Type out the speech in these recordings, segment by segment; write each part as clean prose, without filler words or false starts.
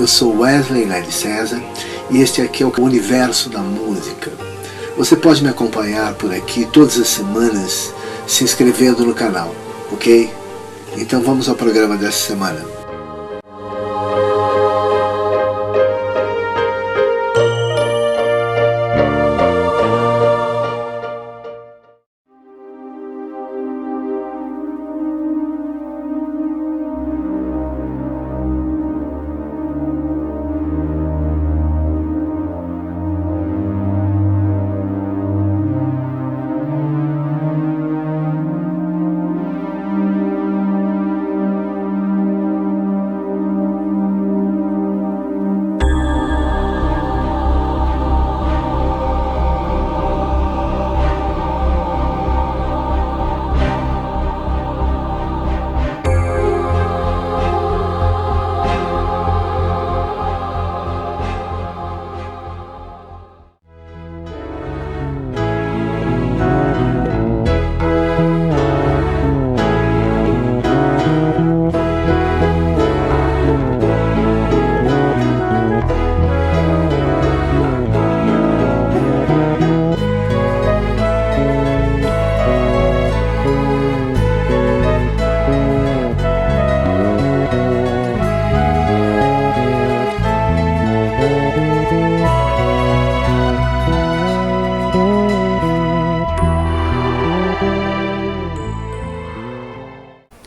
Eu sou Wesley Lely César e este aqui é o Universo da Música. Você pode me acompanhar por aqui todas as semanas se inscrevendo no canal, ok? Então vamos ao programa dessa semana.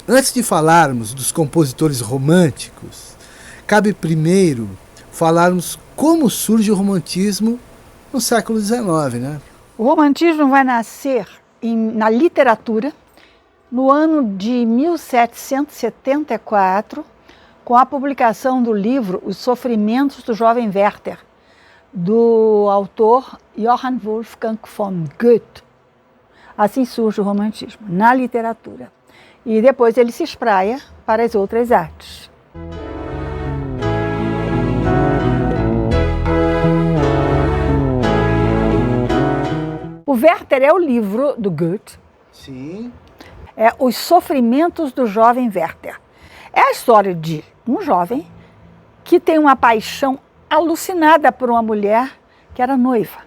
Antes de falarmos dos compositores românticos, cabe primeiro falarmos como surge o romantismo no século XIX, né? O romantismo vai nascer na literatura no ano de 1774, com a publicação do livro Os Sofrimentos do Jovem Werther, do autor Johann Wolfgang von Goethe. Assim surge o romantismo, na literatura. E depois ele se espraia para as outras artes. O Werther é o livro do Goethe. Sim. É Os Sofrimentos do Jovem Werther. É a história de um jovem que tem uma paixão alucinada por uma mulher que era noiva.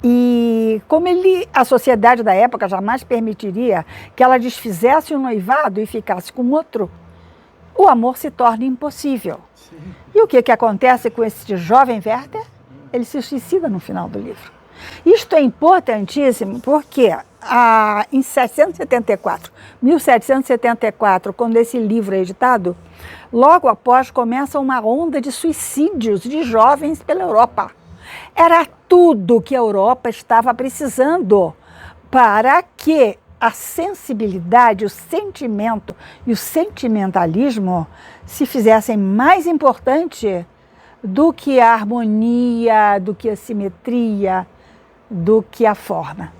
E como a sociedade da época jamais permitiria que ela desfizesse o noivado e ficasse com outro, o amor se torna impossível. Sim. E o que acontece com esse jovem Werther? Ele se suicida no final do livro. Isto é importantíssimo porque em 1774, quando esse livro é editado, logo após começa uma onda de suicídios de jovens pela Europa. Era tudo que a Europa estava precisando para que a sensibilidade, o sentimento e o sentimentalismo se fizessem mais importante do que a harmonia, do que a simetria, do que a forma.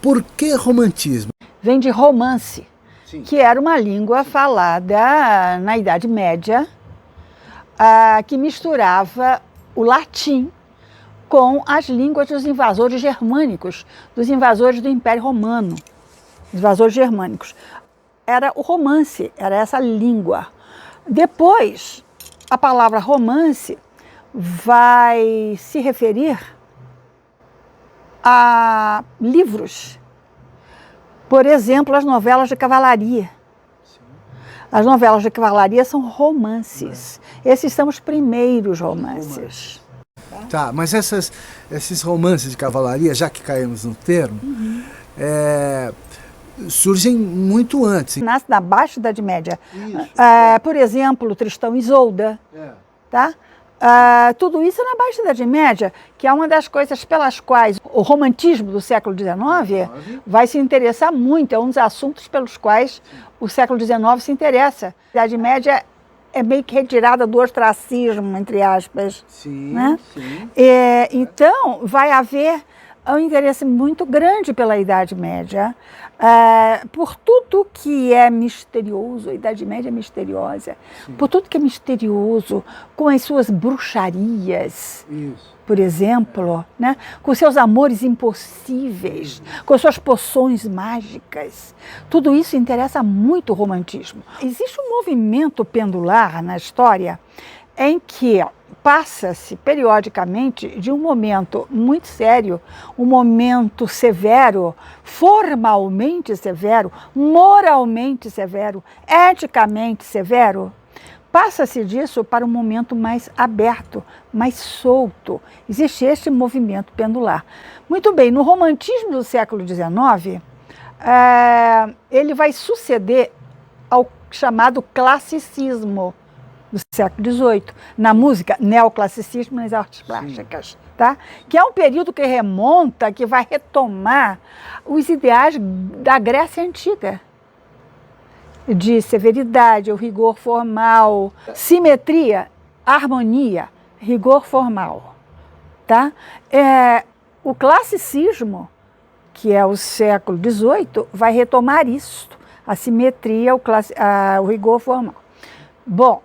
Por que romantismo? Vem de romance. Sim. Que era uma língua falada na Idade Média, que misturava o latim com as línguas dos invasores germânicos, dos invasores do Império Romano, invasores germânicos. Era o romance, era essa língua. Depois, a palavra romance vai se referir a livros. Por exemplo, as novelas de cavalaria. As novelas de cavalaria são romances. Esses são os primeiros romances. Tá, mas esses romances de cavalaria, já que caímos no termo, surgem muito antes. Nasce na Baixa Idade Média. Por exemplo, Tristão e Isolda. Tá? Tudo isso na Baixa Idade Média, que é uma das coisas pelas quais o romantismo do século XIX vai se interessar muito, é um dos assuntos pelos quais o século XIX se interessa. A Idade Média é meio que retirada do ostracismo, entre aspas. Sim, né? sim. Então, vai haver um interesse muito grande pela Idade Média, por tudo que é misterioso, a Idade Média é misteriosa, por tudo que é misterioso, com as suas bruxarias, por exemplo, né? Com seus amores impossíveis, com suas poções mágicas. Tudo isso interessa muito o romantismo. Existe um movimento pendular na história em que passa-se periodicamente de um momento muito sério, um momento severo, formalmente severo, moralmente severo, eticamente severo, passa-se disso para um momento mais aberto, mais solto. Existe este movimento pendular. Muito bem, no romantismo do século XIX, ele vai suceder ao chamado classicismo do século XVIII, na música, neoclassicismo nas artes plásticas, tá? Que é um período que remonta, que vai retomar os ideais da Grécia Antiga, de severidade, o rigor formal, simetria, harmonia, rigor formal, tá? O classicismo, que é o século XVIII, vai retomar isso, a simetria, o rigor formal. Bom,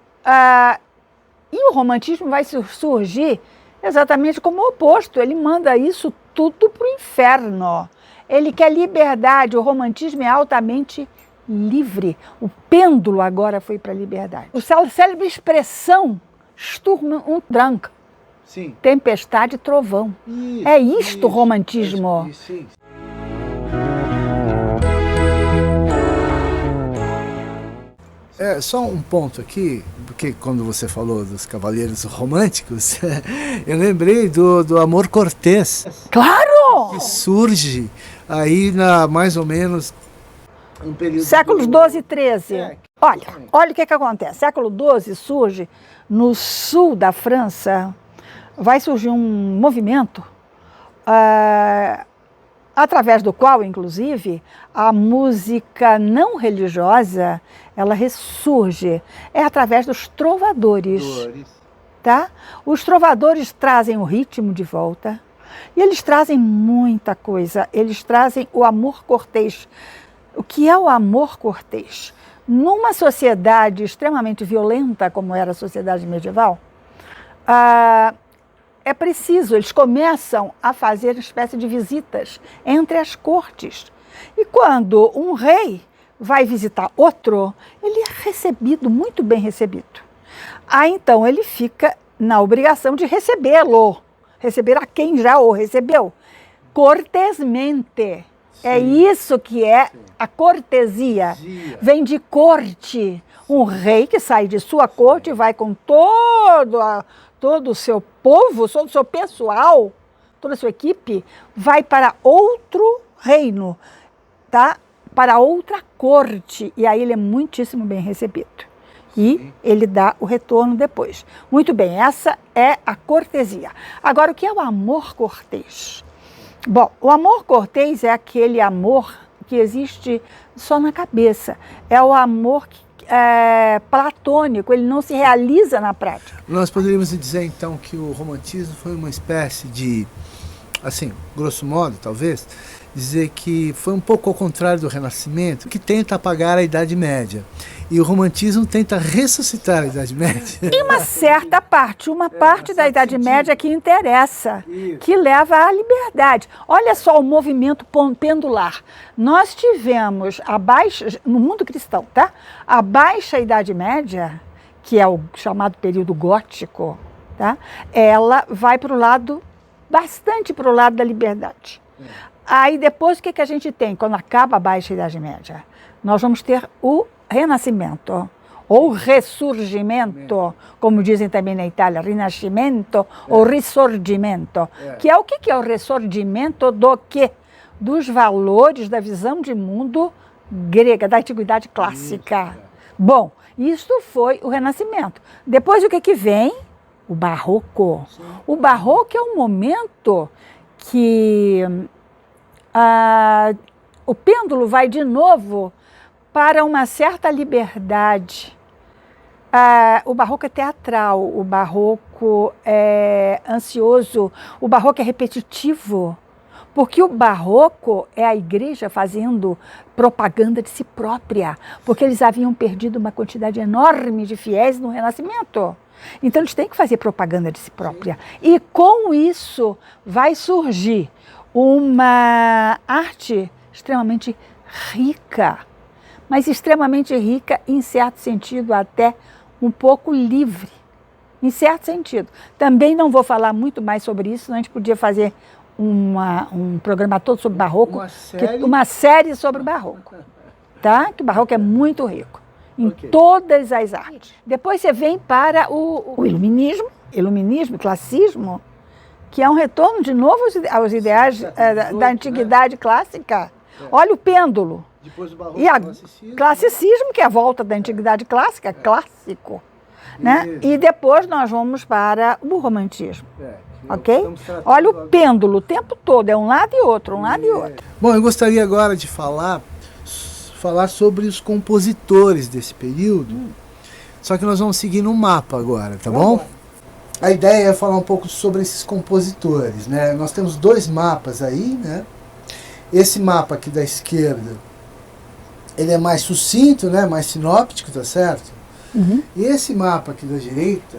e o romantismo vai surgir exatamente como o oposto. Ele manda isso tudo para o inferno. Ele quer liberdade. O romantismo é altamente livre. O pêndulo agora foi para a liberdade. A célebre expressão Sturm und Drang. Sim. Tempestade e trovão. Isto o romantismo. Sim. Só um ponto aqui, porque quando você falou dos cavaleiros românticos, eu lembrei do amor cortês. Claro! Que surge aí mais ou menos um período... Séculos XII e XIII. Olha o que acontece. Século XII surge no sul da França, vai surgir um movimento através do qual, inclusive, a música não religiosa, ela ressurge. É através dos trovadores. Tá? Os trovadores trazem o ritmo de volta e eles trazem muita coisa. Eles trazem o amor cortês. O que é o amor cortês? Numa sociedade extremamente violenta, como era a sociedade medieval, é preciso, eles começam a fazer uma espécie de visitas entre as cortes. E quando um rei vai visitar outro, ele é recebido, muito bem recebido. Então ele fica na obrigação de recebê-lo, receber a quem já o recebeu, cortesmente. Sim. É isso que é a cortesia. Vem de corte. Um rei que sai de sua corte e vai com todo o seu povo, todo o seu pessoal, toda a sua equipe, vai para outro reino, tá? Para outra corte. E aí ele é muitíssimo bem recebido. E ele dá o retorno depois. Muito bem, essa é a cortesia. Agora, o que é o amor cortês? Bom, o amor cortês é aquele amor que existe só na cabeça. É o amor platônico, ele não se realiza na prática. Nós poderíamos dizer, então, que o romantismo foi uma espécie de, assim, grosso modo, talvez, dizer que foi um pouco ao contrário do Renascimento, que tenta apagar a Idade Média. E o romantismo tenta ressuscitar a Idade Média. E uma certa parte, da Idade Média que interessa, que leva à liberdade. Olha só o movimento pendular. Nós tivemos no mundo cristão, tá? A Baixa Idade Média, que é o chamado período gótico, tá? Ela vai bastante para o lado da liberdade. Aí depois o que a gente tem? Quando acaba a Baixa Idade Média, nós vamos ter o Renascimento, ou Ressurgimento, como dizem também na Itália, Rinascimento ou Risorgimento. Que é o que é o ressurgimento do quê? Dos valores da visão de mundo grega, da Antiguidade Clássica. Bom, isto foi o Renascimento. Depois o que vem? O Barroco. O Barroco é um momento que o pêndulo vai de novo para uma certa liberdade. O barroco é teatral, o barroco é ansioso, o barroco é repetitivo, Porque o barroco é a igreja fazendo propaganda de si própria, porque eles haviam perdido uma quantidade enorme de fiéis no Renascimento. Então eles têm que fazer propaganda de si própria. E com isso vai surgir uma arte extremamente rica, mas extremamente rica, em certo sentido até um pouco livre, em certo sentido. Também não vou falar muito mais sobre isso, senão a gente podia fazer um programa todo sobre barroco, uma série sobre o barroco, tá? Que o barroco é muito rico em todas as artes. Depois você vem para o iluminismo, classicismo, que é um retorno de novo aos ideais da antiguidade clássica. Olha o pêndulo. Depois do barroco, E classicismo, que é a volta da antiguidade clássica, clássico. Né? E depois nós vamos para o romantismo. Ok? Olha o pêndulo o tempo todo, é um lado e outro, um lado e outro. Bom, eu gostaria agora de falar sobre os compositores desse período, só que nós vamos seguir no mapa agora, tá bom? A ideia é falar um pouco sobre esses compositores, né? Nós temos dois mapas aí, né? Esse mapa aqui da esquerda, ele é mais sucinto, né? Mais sinóptico, tá certo? Uhum. E esse mapa aqui da direita,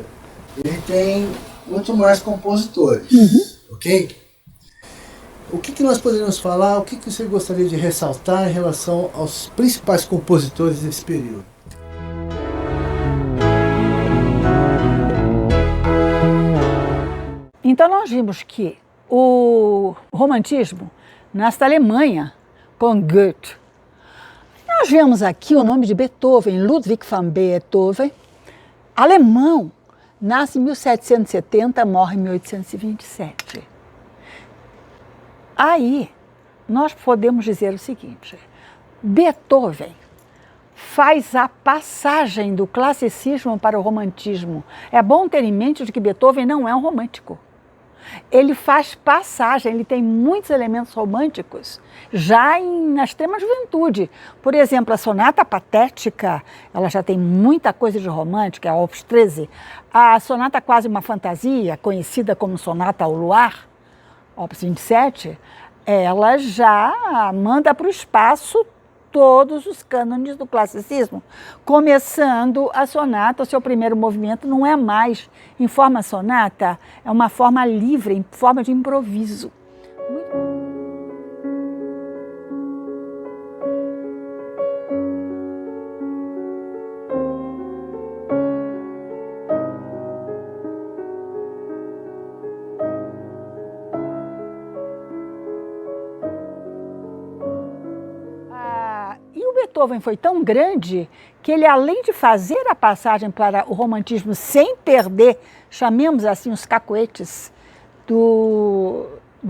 ele tem muito mais compositores, ok? O que nós poderíamos falar, o que você gostaria de ressaltar em relação aos principais compositores desse período? Então nós vimos que o romantismo nasce da Alemanha, com Goethe. Nós vemos aqui o nome de Beethoven, Ludwig van Beethoven, alemão, nasce em 1770, morre em 1827. Aí, nós podemos dizer o seguinte, Beethoven faz a passagem do classicismo para o romantismo. É bom ter em mente de que Beethoven não é um romântico. Ele faz passagem, ele tem muitos elementos românticos já na extrema juventude. Por exemplo, a sonata patética, ela já tem muita coisa de romântica, a Opus 13. A sonata quase uma fantasia, conhecida como sonata ao luar, Opus 27, ela já manda para o espaço todos os cânones do classicismo, começando a sonata, o seu primeiro movimento não é mais em forma sonata, é uma forma livre, em forma de improviso. Beethoven foi tão grande que ele, além de fazer a passagem para o romantismo sem perder, chamemos assim, os cacoetes do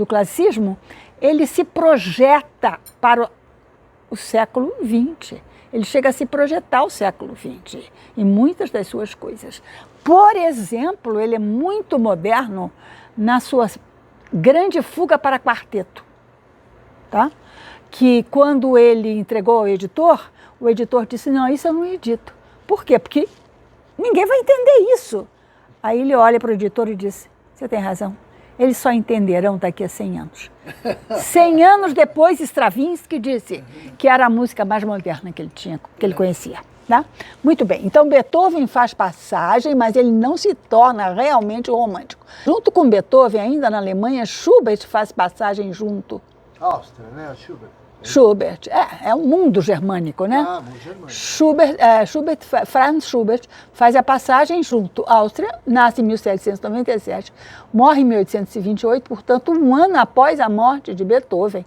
classicismo, ele se projeta para o século XX. Ele chega a se projetar o século XX em muitas das suas coisas. Por exemplo, ele é muito moderno na sua grande fuga para quarteto, tá? Que quando ele entregou ao editor, o editor disse, não, isso eu não edito. Por quê? Porque ninguém vai entender isso. Aí ele olha para o editor e diz, você tem razão, eles só entenderão daqui a 100 anos. 100 anos depois, Stravinsky disse que era a música mais moderna que ele conhecia. Tá? Muito bem, então Beethoven faz passagem, mas ele não se torna realmente romântico. Junto com Beethoven, ainda na Alemanha, Schubert faz passagem junto. Áustria, né? Schubert. Schubert, é um mundo germânico, né? Ah, mundo germânico. Franz Schubert faz a passagem junto. Áustria, nasce em 1797, morre em 1828, portanto, um ano após a morte de Beethoven.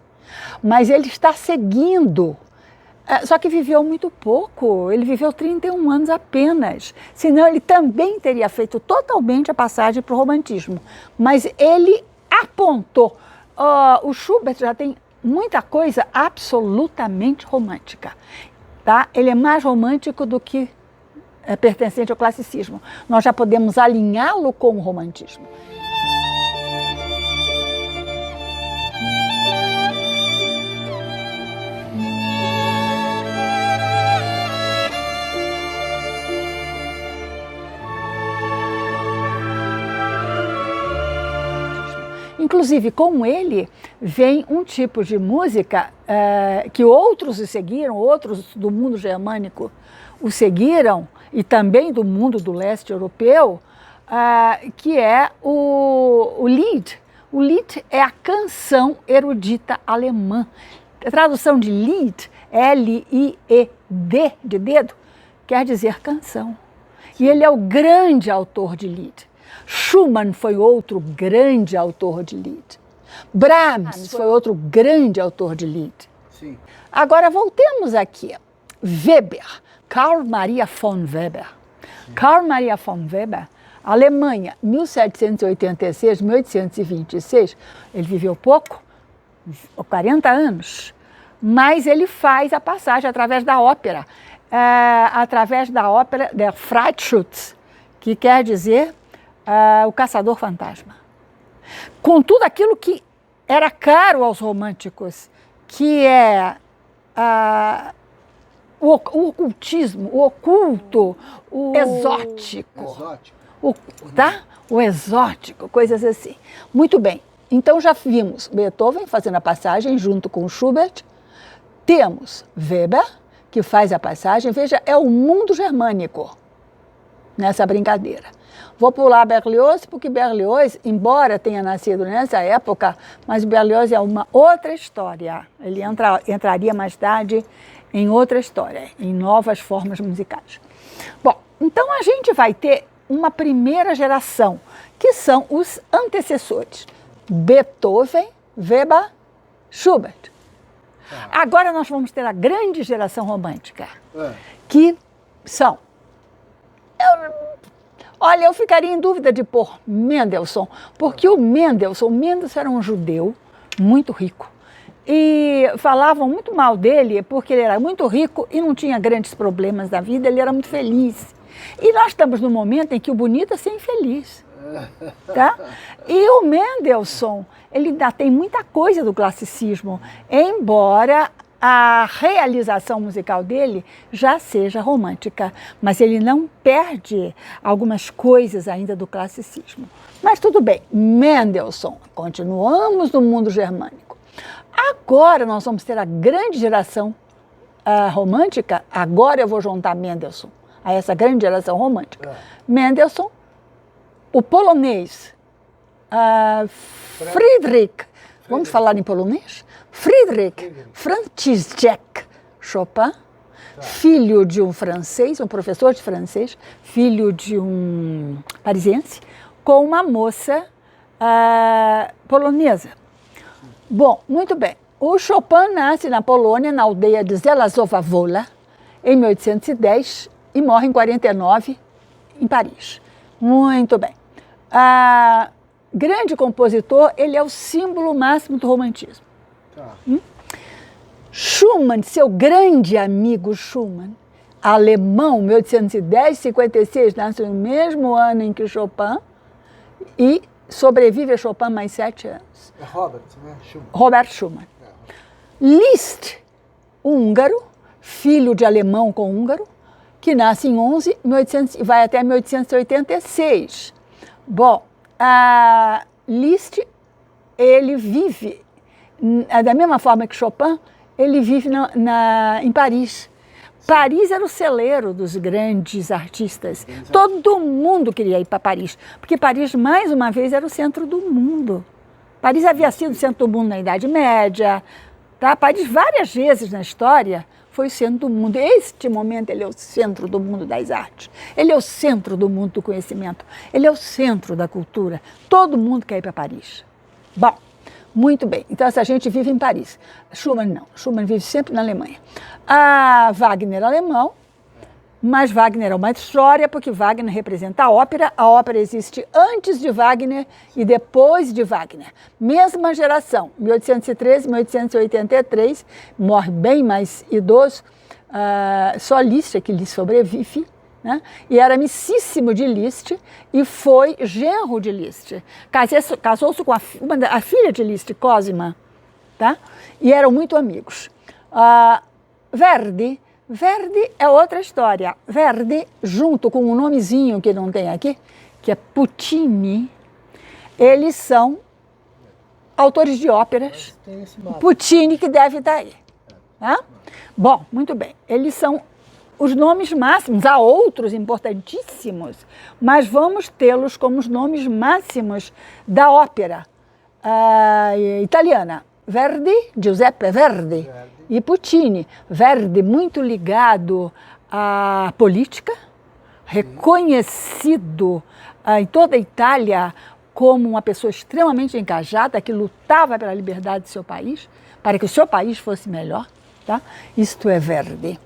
Mas ele está seguindo, só que viveu muito pouco, ele viveu 31 anos apenas. Senão ele também teria feito totalmente a passagem para o romantismo. Mas ele apontou. O Schubert já tem muita coisa absolutamente romântica, tá? Ele é mais romântico do que pertencente ao classicismo. Nós já podemos alinhá-lo com o romantismo. Inclusive, com ele, vem um tipo de música que outros o seguiram, outros do mundo germânico o seguiram, e também do mundo do leste europeu, que é o Lied. O Lied é a canção erudita alemã. A tradução de Lied, L-I-E-D, de dedo, quer dizer canção. E ele é o grande autor de Lied. Schumann foi outro grande autor de Lied. Brahms foi outro grande autor de Lied. Sim. Agora voltemos aqui. Weber, Karl Maria von Weber. Karl Maria von Weber, Alemanha, 1786, 1826, ele viveu pouco, 40 anos, mas ele faz a passagem através da ópera Der Freischütz, que quer dizer o caçador fantasma. Com tudo aquilo que era caro aos românticos, que é o ocultismo, o oculto, o exótico. O exótico, coisas assim. Muito bem, então já vimos Beethoven fazendo a passagem junto com Schubert, temos Weber, que faz a passagem, veja, é o mundo germânico nessa brincadeira. Vou pular Berlioz, porque Berlioz, embora tenha nascido nessa época, mas Berlioz é uma outra história. Ele entraria mais tarde em outra história, em novas formas musicais. Bom, então a gente vai ter uma primeira geração, que são os antecessores. Beethoven, Weber, Schubert. Agora nós vamos ter a grande geração romântica, que são... Olha, eu ficaria em dúvida de pôr Mendelssohn, porque o Mendelssohn era um judeu muito rico. E falavam muito mal dele porque ele era muito rico e não tinha grandes problemas da vida, ele era muito feliz. E nós estamos num momento em que o bonito é ser infeliz. Tá? E o Mendelssohn, ele ainda tem muita coisa do classicismo, embora a realização musical dele já seja romântica, mas ele não perde algumas coisas ainda do classicismo. Mas tudo bem, Mendelssohn, continuamos no mundo germânico. Agora nós vamos ter a grande geração romântica, agora eu vou juntar Mendelssohn a essa grande geração romântica. Mendelssohn, o polonês, Friedrich, vamos falar em polonês? Friedrich František Chopin, filho de um francês, um professor de francês, filho de um parisiense, com uma moça polonesa. Bom, muito bem. O Chopin nasce na Polônia, na aldeia de Zelazowa Wola, em 1810 e morre em 49 em Paris. Muito bem. Grande compositor, ele é o símbolo máximo do romantismo. Schumann, seu grande amigo Schumann, alemão, 1810-56, nasce no mesmo ano em que Chopin e sobrevive a Chopin mais 7 anos. É Robert, né? Schumann. Robert Schumann. Liszt, húngaro, filho de alemão com húngaro, que nasce em 1800 e vai até 1886. Bom, Liszt, ele vive, da mesma forma que Chopin, ele vive em Paris. Paris era o celeiro dos grandes artistas. Todo mundo queria ir para Paris, porque Paris, mais uma vez, era o centro do mundo. Paris havia sido o centro do mundo na Idade Média. Tá? Paris, várias vezes na história, foi o centro do mundo. Este momento, ele é o centro do mundo das artes. Ele é o centro do mundo do conhecimento. Ele é o centro da cultura. Todo mundo quer ir para Paris. Bom, muito bem. Então, essa gente vive em Paris. Schumann não. Schumann vive sempre na Alemanha. Wagner alemão, mas Wagner é uma história, porque Wagner representa a ópera. A ópera existe antes de Wagner e depois de Wagner. Mesma geração, 1813, 1883, morre bem mais idoso, só Liszt é que lhe sobrevive, né? E era amicíssimo de Liszt e foi genro de Liszt. Casou-se com a filha de Liszt, Cosima, tá? E eram muito amigos. Verdi é outra história. Verdi, junto com um nomezinho que não tem aqui, que é Puccini, eles são autores de óperas. Tem esse mapa. Puccini, que deve estar aí. Tá? Bom, muito bem. Eles são os nomes máximos. Há outros importantíssimos, mas vamos tê-los como os nomes máximos da ópera italiana. Verdi, Giuseppe Verdi, e Puccini. Verdi, muito ligado à política, reconhecido em toda a Itália como uma pessoa extremamente engajada, que lutava pela liberdade do seu país, para que o seu país fosse melhor. Tá? Isto é Verdi.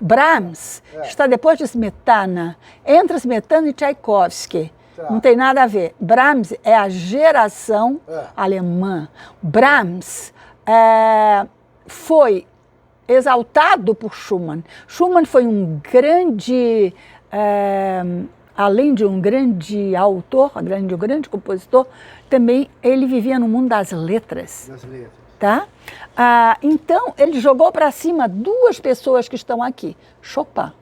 Brahms está depois de Smetana, entre Smetana e Tchaikovsky. Não tem nada a ver. Brahms é a geração alemã. Brahms foi exaltado por Schumann. Schumann foi um grande, além de um grande autor, um grande compositor, também ele vivia no mundo das letras. Tá? Então, ele jogou para cima duas pessoas que estão aqui. Chopin.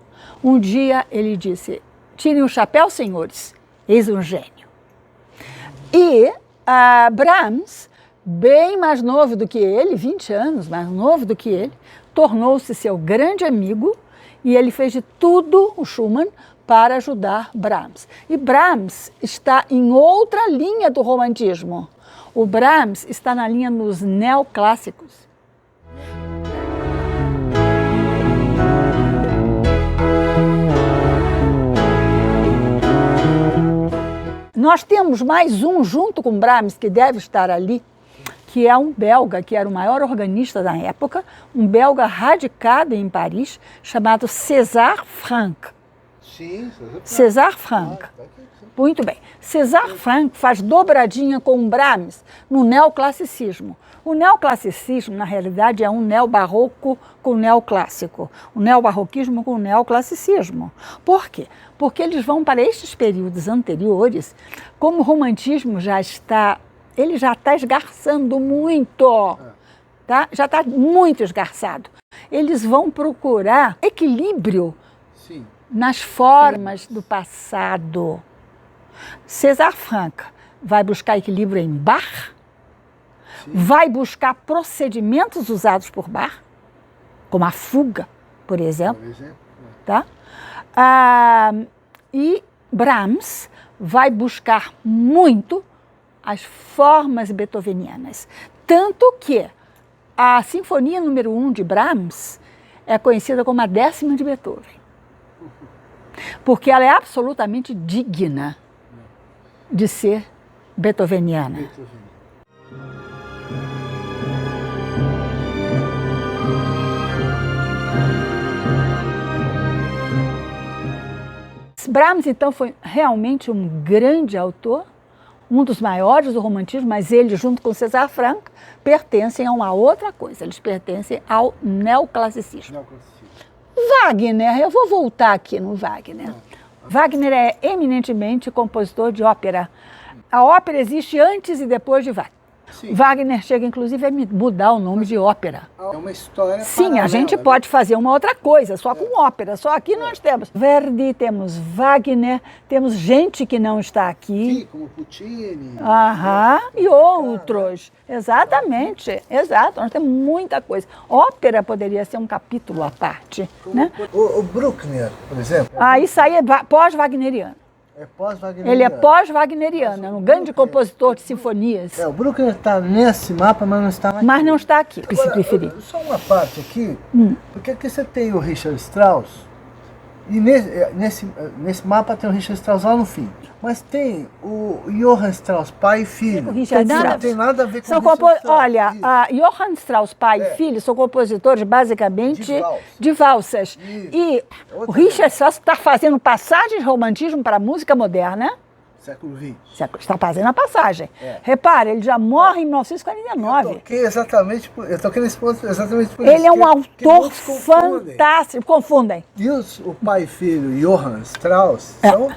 Um dia ele disse, tirem o chapéu, senhores, eis um gênio. E Brahms, bem mais novo do que ele, 20 anos mais novo do que ele, tornou-se seu grande amigo e ele fez de tudo, o Schumann, para ajudar Brahms. E Brahms está em outra linha do romantismo. O Brahms está na linha dos neoclássicos. Nós temos mais um junto com Brahms, que deve estar ali, que é um belga, que era o maior organista da época, um belga radicado em Paris, chamado César Franck. Sim, César Franck. Muito bem. César Franck faz dobradinha com Brahms no neoclassicismo. O neoclassicismo, na realidade, é um neobarroco com neoclássico. O neobarroquismo com neoclassicismo. Por quê? Porque eles vão para estes períodos anteriores, como o romantismo já está esgarçando muito, tá? Já está muito esgarçado. Eles vão procurar equilíbrio nas formas do passado. César Franck vai buscar equilíbrio em Bach, vai buscar procedimentos usados por Bach, como a fuga, por exemplo. Tá? E Brahms vai buscar muito as formas beethovenianas. Tanto que a Sinfonia número 1 de Brahms é conhecida como a 10ª de Beethoven. Porque ela é absolutamente digna de ser beethoveniana. Brahms, então, foi realmente um grande autor, um dos maiores do romantismo, mas ele, junto com César Franck, pertencem a uma outra coisa, eles pertencem ao neoclassicismo. Wagner, eu vou voltar aqui no Wagner. Wagner é eminentemente compositor de ópera. A ópera existe antes e depois de Wagner. Sim. Wagner chega, inclusive, a mudar o nome de ópera. É uma história Sim, paralela, a gente pode fazer uma outra coisa, só com ópera. Só aqui nós temos Verdi, temos Wagner, temos gente que não está aqui. Sim, como Puccini. E outros. Exatamente, exato. Nós temos muita coisa. Ópera poderia ser um capítulo à parte. Né? O Bruckner, por exemplo. Isso aí é pós-wagneriano. É pós-wagneriano. Ele é pós-wagneriano, é um grande compositor de sinfonias. O Bruckner está nesse mapa, mas não está aqui. Mas não está aqui, se preferir. Só uma parte aqui, porque aqui você tem o Richard Strauss, e nesse mapa tem o Richard Strauss lá no fim. Mas tem o Johann Strauss, pai e filho. Não tem nada a ver com o Richard Strauss. Olha, Johann Strauss, pai e filho, são compositores basicamente de valsas. E o Richard Strauss está fazendo passagem de romantismo para a música moderna. Século XX. Está fazendo a passagem. Repare, ele já morre em 1949. Eu toquei nesse ponto exatamente por isso. Ele é um autor fantástico. Confundem. E o pai e filho, Johann Strauss, são...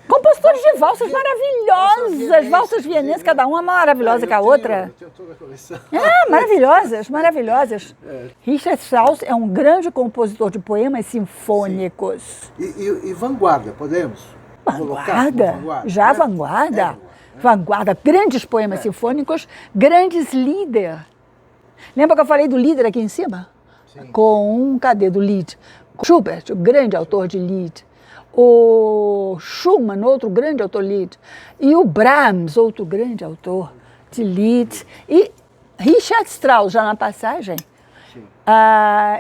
compositores de valsas maravilhosas, valsas vienesas, cada uma maravilhosa que a outra. Maravilhosas. Richard Strauss é um grande compositor de poemas sinfônicos. E vanguarda, podemos? Vanguarda? Já vanguarda? Vanguarda, grandes poemas sinfônicos, grandes líder. Lembra que eu falei do líder aqui em cima? Sim. Cadê do Lied? Schubert, o grande autor de Lied. O Schumann, outro grande autor de Lied. E o Brahms, outro grande autor de Lied. E Richard Strauss, já na passagem,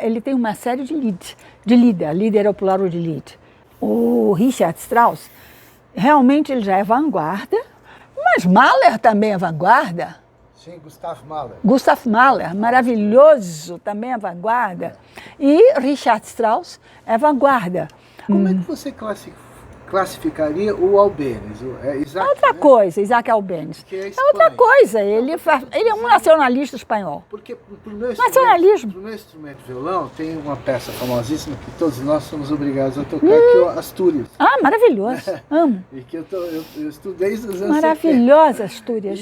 ele tem uma série de Lied. Lied era o plural de Lied. O Richard Strauss, realmente ele já é vanguarda, mas Mahler também é vanguarda. Sim, Gustav Mahler. Gustav Mahler, maravilhoso, também é vanguarda. E Richard Strauss é vanguarda. Como é que você classificaria o Albêniz? Isaac, Outra coisa, Isaac Albêniz. Que É outra coisa, ele é um nacionalista espanhol. Porque pro meu Nacionalismo. Pro meu instrumento de violão tem uma peça famosíssima que todos nós somos obrigados a tocar, que é o Astúrias. Ah, maravilhoso, amo. E que eu estudei desde os anos 70. Maravilhosa Astúrias.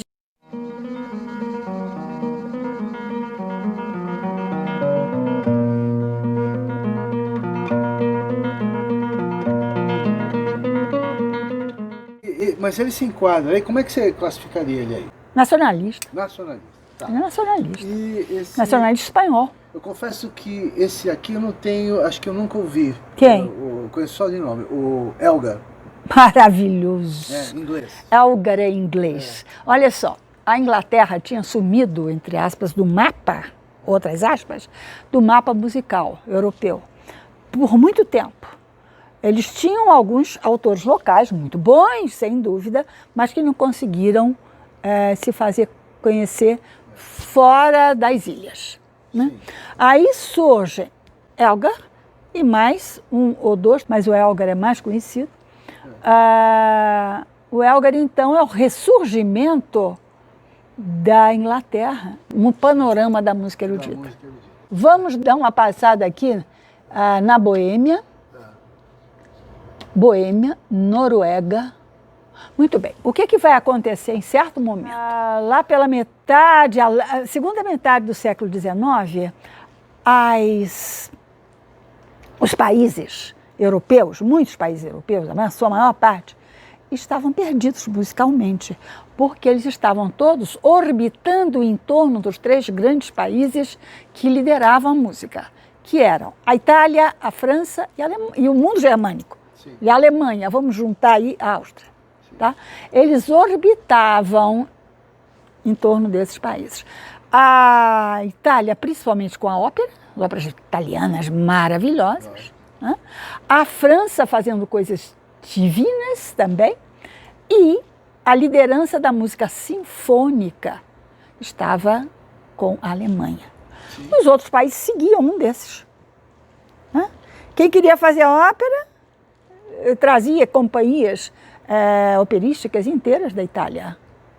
Mas ele se enquadra aí, como é que você classificaria ele aí? Nacionalista. Nacionalista. Tá. Ele é nacionalista. E esse, Nacionalista espanhol. eu confesso que esse aqui eu não tenho, acho que eu nunca ouvi. Quem? Eu conheço só de nome, o Elgar, Maravilhoso. em inglês. Elgar é inglês. Olha só, a Inglaterra tinha sumido, entre aspas, do mapa, outras aspas, do mapa musical europeu, por muito tempo. Eles tinham alguns autores locais muito bons, sem dúvida, mas que não conseguiram se fazer conhecer fora das ilhas. Né? Aí surge Elgar e mais um ou dois, mas o Elgar é mais conhecido. O Elgar, então, é o ressurgimento da Inglaterra, um panorama da música erudita. Vamos dar uma passada aqui na Boêmia. Boêmia, Noruega. Muito bem. O que vai acontecer em certo momento? Lá pela metade, a segunda metade do século XIX, os países europeus, muitos países europeus, a sua maior parte, estavam perdidos musicalmente, porque eles estavam todos orbitando em torno dos três grandes países que lideravam a música, que eram a Itália, a França e o mundo germânico. Sim. E a Alemanha, vamos juntar aí a Áustria. Tá? Eles orbitavam em torno desses países. A Itália, principalmente com a ópera, as óperas italianas maravilhosas. Né? A França fazendo coisas divinas também. E a liderança da música sinfônica estava com a Alemanha. Sim. Os outros países seguiam um desses. Né? Quem queria fazer a ópera trazia companhias operísticas inteiras da Itália.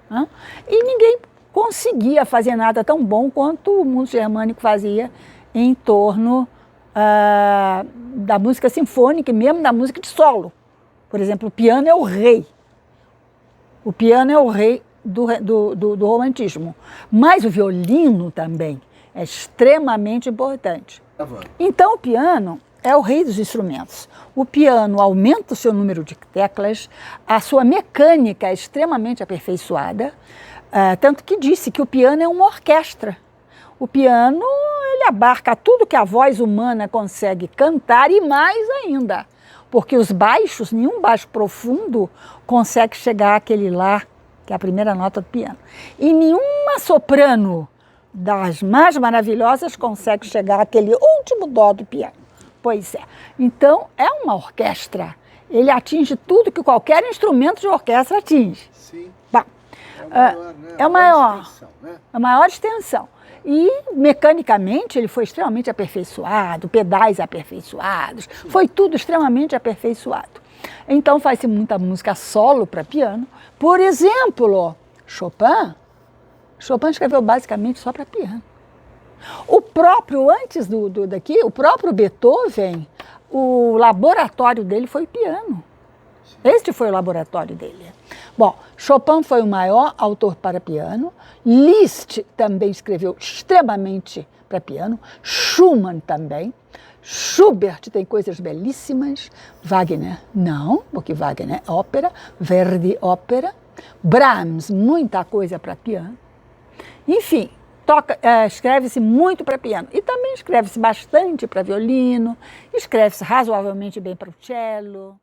Né? E ninguém conseguia fazer nada tão bom quanto o mundo germânico fazia em torno da música sinfônica e mesmo da música de solo. Por exemplo, o piano é o rei. O piano é o rei do romantismo. Mas o violino também é extremamente importante. Então o piano é o rei dos instrumentos. O piano aumenta o seu número de teclas, a sua mecânica é extremamente aperfeiçoada, tanto que disse que o piano é uma orquestra. O piano, ele abarca tudo que a voz humana consegue cantar e mais ainda, porque os baixos, nenhum baixo profundo consegue chegar àquele lá, que é a primeira nota do piano. E nenhuma soprano das mais maravilhosas consegue chegar àquele último dó do piano. Pois é. Então, é uma orquestra. Ele atinge tudo que qualquer instrumento de orquestra atinge. Sim. Bom, é o maior. Extensão, né? A maior extensão. E, mecanicamente, ele foi extremamente aperfeiçoado, pedais aperfeiçoados, sim, foi tudo extremamente aperfeiçoado. Então, faz-se muita música solo para piano. Por exemplo, Chopin escreveu basicamente só para piano. O próprio, antes daqui, o próprio Beethoven, o laboratório dele foi o piano. Este foi o laboratório dele. Bom, Chopin foi o maior autor para piano, Liszt também escreveu extremamente para piano, Schumann também, Schubert tem coisas belíssimas, Wagner não, porque Wagner é ópera, Verdi ópera, Brahms, muita coisa para piano. Enfim, escreve-se muito para piano. E também escreve-se bastante para violino, escreve-se razoavelmente bem para o cello.